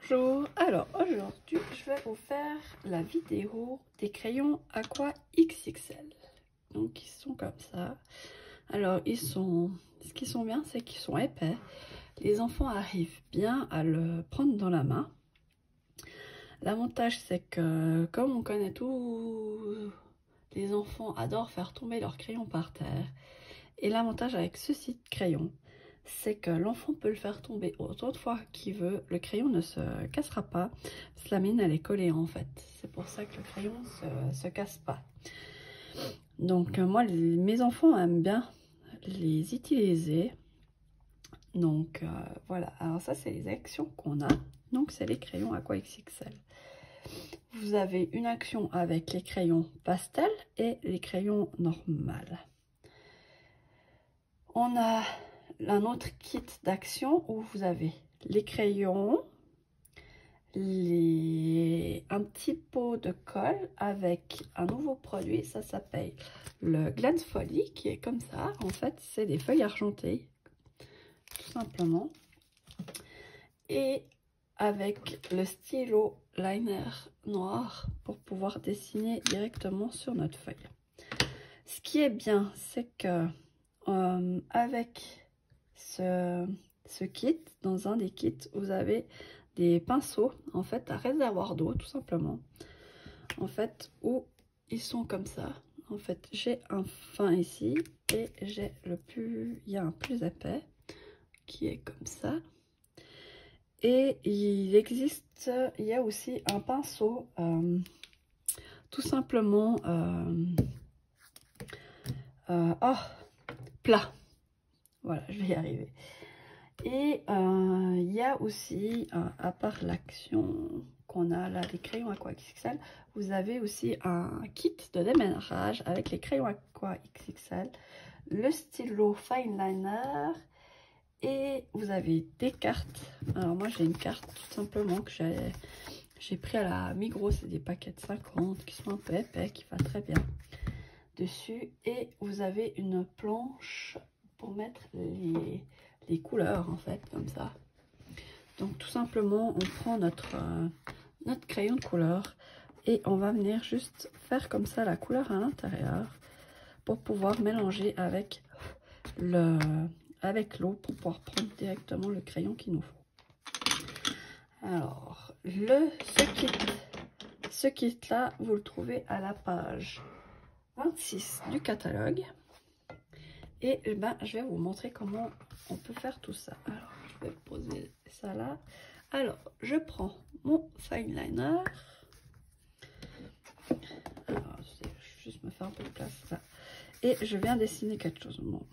Bonjour, alors aujourd'hui je vais vous faire la vidéo des crayons Aqua XXL. Donc ils sont comme ça. Alors ce qui sont bien, c'est qu'ils sont épais. Les enfants arrivent bien à le prendre dans la main. L'avantage c'est que comme on connaît tous, les enfants adorent faire tomber leurs crayons par terre. Et l'avantage avec ceci de crayon, c'est que l'enfant peut le faire tomber autant de fois qu'il veut. Le crayon ne se cassera pas, parce que la mine elle est collée en fait. C'est pour ça que le crayon se casse pas. Donc moi, mes enfants aiment bien les utiliser. Donc voilà, alors ça c'est les actions qu'on a. Donc c'est les crayons Aqua XXL. Vous avez une action avec les crayons pastel et les crayons normales. On a un autre kit d'action où vous avez les crayons, un petit pot de colle avec un nouveau produit, ça s'appelle le Glance Folly, qui est comme ça. En fait, c'est des feuilles argentées, tout simplement. Et avec le stylo liner noir pour pouvoir dessiner directement sur notre feuille. Ce qui est bien, c'est que avec ce kit, dans un des kits, vous avez des pinceaux, en fait, à réservoir d'eau, tout simplement. En fait, où ils sont comme ça. En fait, j'ai un fin ici et j'ai il y a un plus épais qui est comme ça. Et il y a aussi un pinceau, tout simplement, plat. Voilà, je vais y arriver. Et il y a aussi, à part l'action qu'on a là, des crayons Aqua XXL, vous avez aussi un kit de déménage avec les crayons Aqua XXL, le stylo Fine Liner, et vous avez des cartes. Alors moi j'ai une carte tout simplement que j'ai pris à la Migros, c'est des paquets de 50 qui sont un peu épais, qui va très bien dessus. Et vous avez une planche pour mettre les couleurs en fait, comme ça. Donc tout simplement on prend notre crayon de couleur et on va venir juste faire comme ça la couleur à l'intérieur pour pouvoir mélanger avec l'eau pour pouvoir prendre directement le crayon qu'il nous faut. Alors ce kit là vous le trouvez à la page 26 du catalogue. Et je vais vous montrer comment on peut faire tout ça. Alors, je vais poser ça là. Alors, je prends mon fine liner. Alors, je vais juste me faire un peu de place là. Et je viens dessiner quelque chose. Bon,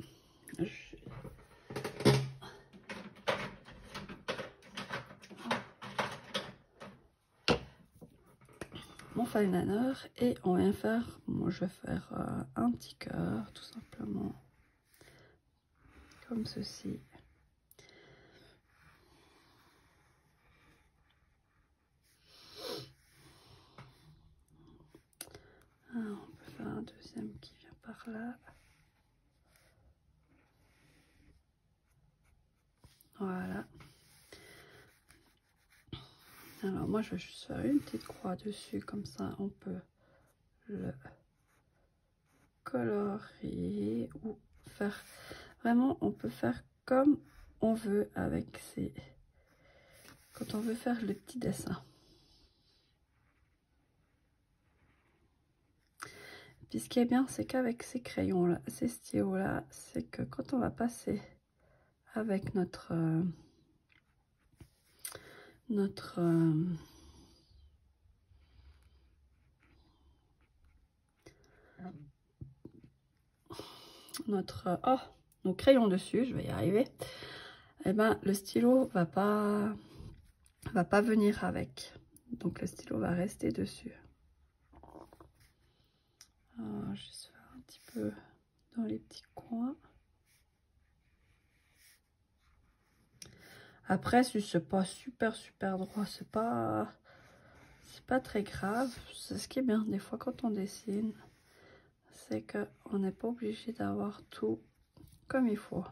mon fine liner. Et on vient faire, moi je vais faire un petit cœur tout simplement. Comme ceci. Alors, on peut faire un deuxième qui vient par là. Voilà. Alors moi je vais juste faire une petite croix dessus, comme ça on peut le colorier ou faire vraiment, on peut faire comme on veut avec quand on veut faire le petit dessin. Puis ce qui est bien, c'est qu'avec ces crayons là, ces stylos là, c'est que quand on va passer avec notre nos crayons dessus, je vais y arriver, et le stylo va pas venir avec, donc le stylo va rester dessus. Alors, juste faire un petit peu dans les petits coins. Après, si c'est pas super droit, c'est pas très grave. C'est ce qui est bien des fois quand on dessine, c'est que on n'est pas obligé d'avoir tout comme il faut.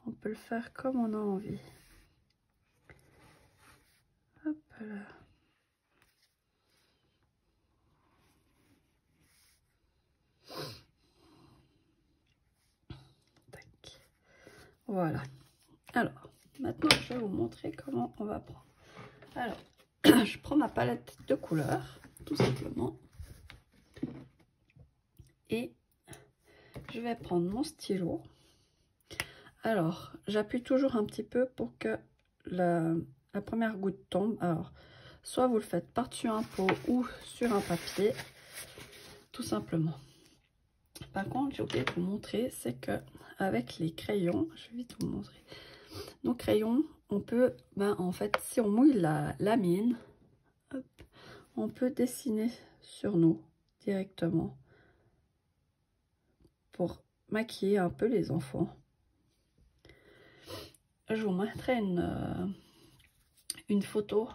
On peut le faire comme on a envie. Voilà. Alors, maintenant, je vais vous montrer comment on va prendre. Alors, je prends ma palette de couleurs, tout simplement. Et je vais prendre mon stylo. Alors, j'appuie toujours un petit peu pour que la première goutte tombe. Alors, soit vous le faites par-dessus un pot ou sur un papier, tout simplement. Par contre, j'ai oublié de vous montrer, c'est que avec les crayons, je vais vite vous montrer. Nos crayons, on peut, en fait, si on mouille la lamine, hop, on peut dessiner sur nous directement pour maquiller un peu les enfants. Je vous mettrai une photo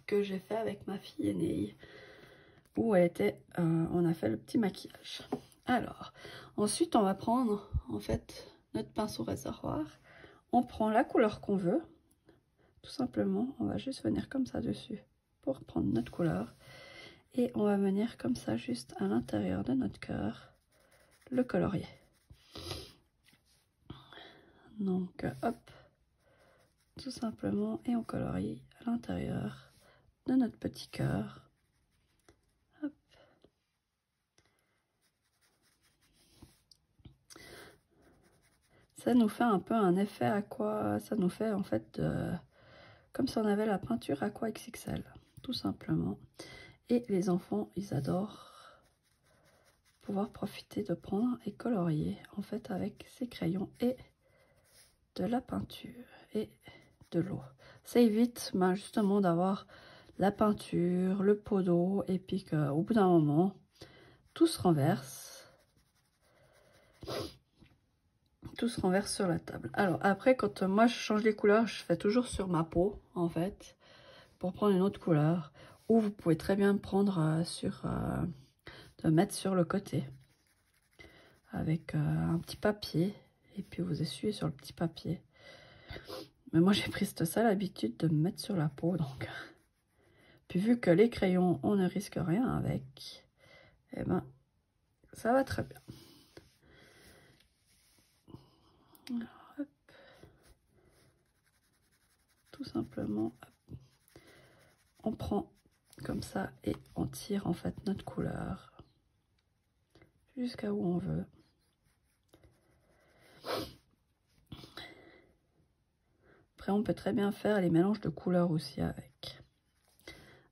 que j'ai fait avec ma fille aînée où elle était, on a fait le petit maquillage. Alors, ensuite on va prendre en fait notre pinceau réservoir. On prend la couleur qu'on veut, tout simplement. On va juste venir comme ça dessus pour prendre notre couleur. Et on va venir comme ça juste à l'intérieur de notre cœur, le colorier. Donc hop, tout simplement, et on colorie à l'intérieur de notre petit cœur. Hop. Ça nous fait un peu un effet aqua, ça nous fait en fait comme si on avait la peinture aqua XXL, tout simplement. Et les enfants, ils adorent pouvoir profiter de prendre et colorier en fait avec ces crayons et de la peinture et de l'eau. Ça évite justement d'avoir la peinture, le pot d'eau et puis qu'au bout d'un moment, tout se renverse. Tout se renverse sur la table. Alors après, quand moi je change les couleurs, je fais toujours sur ma peau en fait pour prendre une autre couleur. Ou vous pouvez très bien prendre de mettre sur le côté avec un petit papier et puis vous essuyez sur le petit papier. Mais moi j'ai pris cette sale habitude de me mettre sur la peau, donc puis vu que les crayons on ne risque rien avec, et ben ça va très bien. Alors, hop. Tout simplement hop. On prend comme ça et on tire en fait notre couleur jusqu'à où on veut. Après on peut très bien faire les mélanges de couleurs aussi avec.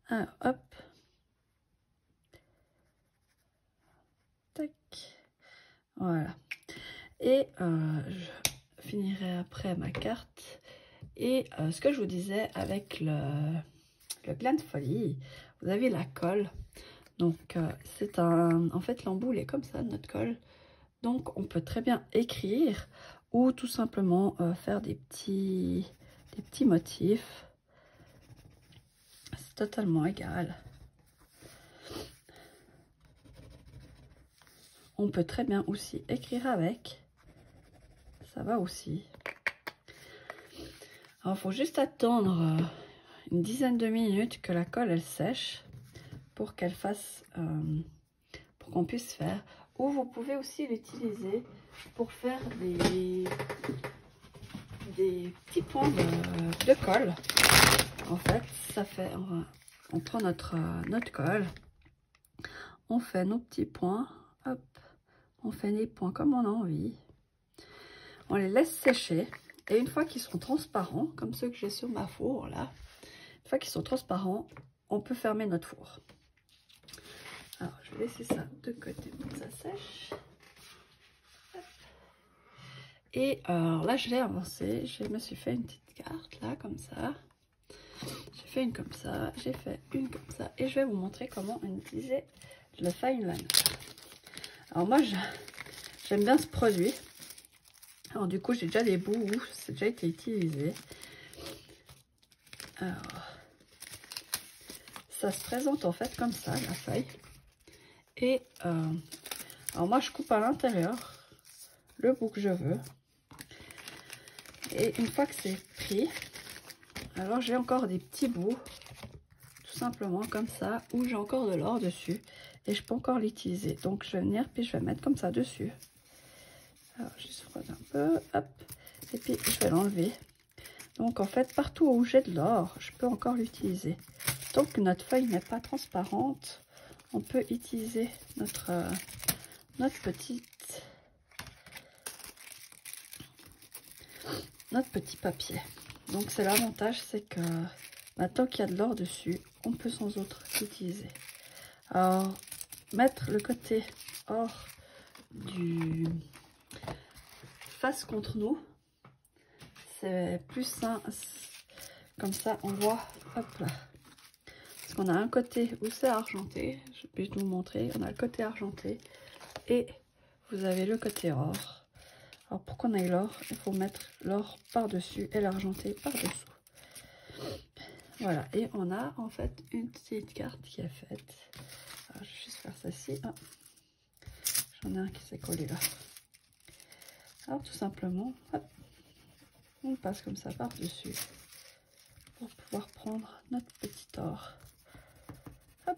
Alors hop, tac, voilà. Et je finirai après ma carte. Et ce que je vous disais avec le Glanfolie, vous avez la colle. Donc c'est en fait l'embout est comme ça, notre colle. Donc on peut très bien écrire ou tout simplement faire des petits motifs. C'est totalement égal. On peut très bien aussi écrire avec. Ça va aussi. Alors il faut juste attendre une dizaine de minutes que la colle elle sèche pour qu'elle fasse, pour qu'on puisse faire. Ou vous pouvez aussi l'utiliser pour faire des petits points de colle. En fait, ça fait, on prend notre colle, on fait nos petits points, hop, on fait les points comme on a envie. On les laisse sécher et une fois qu'ils sont transparents, comme ceux que j'ai sur ma four là, une fois qu'ils sont transparents, on peut fermer notre four. Alors, je vais laisser ça de côté pour que ça sèche. Hop. Et alors là, je l'ai avancé. Je me suis fait une petite carte là, comme ça. J'ai fait une comme ça. J'ai fait une comme ça. Et je vais vous montrer comment on utilisait le fine liner. Alors moi, j'aime bien ce produit. Alors du coup, j'ai déjà des bouts où c'est déjà été utilisé. Alors, ça se présente en fait comme ça, la feuille. Et alors moi je coupe à l'intérieur le bout que je veux. Et une fois que c'est pris, alors j'ai encore des petits bouts, tout simplement comme ça, où j'ai encore de l'or dessus. Et je peux encore l'utiliser. Donc je vais venir, puis je vais mettre comme ça dessus. Alors juste frotter un peu, hop. Et puis je vais l'enlever. Donc en fait, partout où j'ai de l'or, je peux encore l'utiliser. Tant que notre feuille n'est pas transparente, on peut utiliser notre petit papier. Donc c'est l'avantage, c'est que tant qu'il y a de l'or dessus, on peut sans autre l'utiliser. Alors, mettre le côté or du face contre nous, c'est plus sain. Comme ça, on voit, hop là. Parce qu'on a un côté où c'est argenté, je vais vous montrer, on a le côté argenté et vous avez le côté or. Alors pour qu'on ait l'or, il faut mettre l'or par-dessus et l'argenté par-dessous. Voilà, et on a en fait une petite carte qui est faite. Alors, je vais juste faire ceci. Ah. J'en ai un qui s'est collé là. Alors tout simplement, hop, on passe comme ça par-dessus pour pouvoir prendre notre petit or. Hop.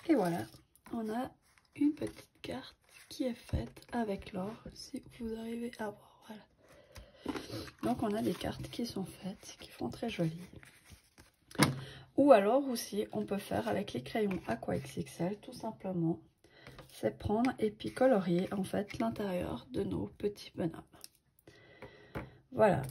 Et voilà, on a une petite carte qui est faite avec l'or, si vous arrivez à voir. Voilà. Donc on a des cartes qui sont faites, qui font très jolies. Ou alors aussi, on peut faire avec les crayons Aqua XXL, tout simplement. C'est prendre et puis colorier en fait l'intérieur de nos petits bonhommes. Voilà.